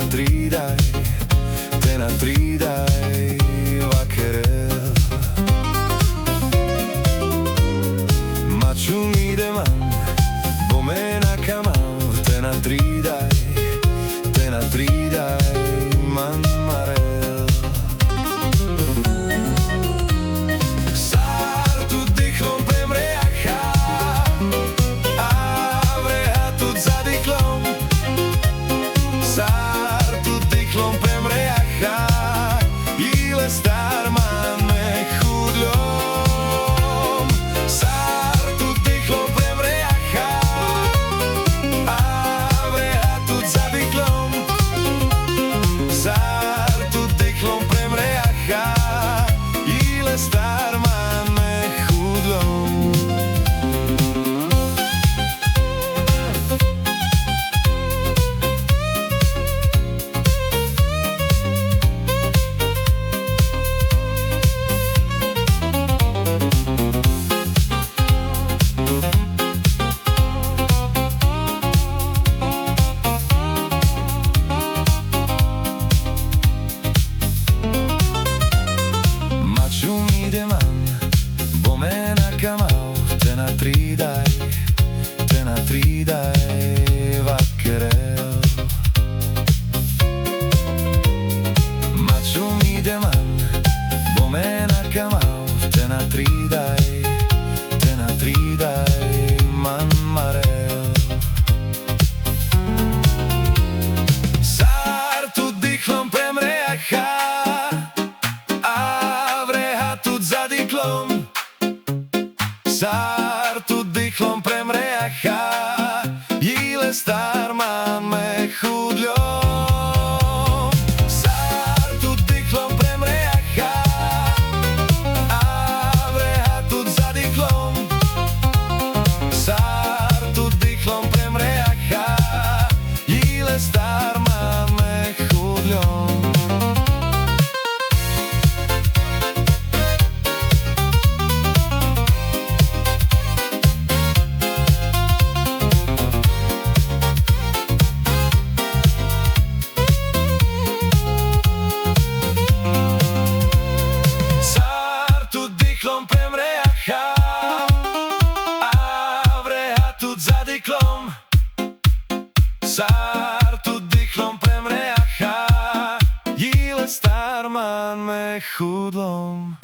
te natridai vaquerel. Maciu mi de man, bomena camau, te natridai man marel. Sartu dichlom premreacha, avrea tut za dichlom. Sartu dichlom premreacha, ile star man me chudlom. Sartu dichlom premreacha, avrea tut za dichlom. Sartu dichlom premreacha, ile star man me chudlom. Maciu mi de man, bomena camau, te natridai vaquerel. Maciu mi de man, bomena camau, te natridai man marel. Sartu dichlom premreacha, avrea tut za dichlom. Sartu dichlom premreacha, ile star man me chudlom. Sartu dichlom premreacha, avrea tut za dichlom. Sartu dichlom premreacha, ile star man me chudlom. Sartu dichlom premreacha, avrea tut za dichlom. Sartu dichlom premreacha, ile star man me chudlom.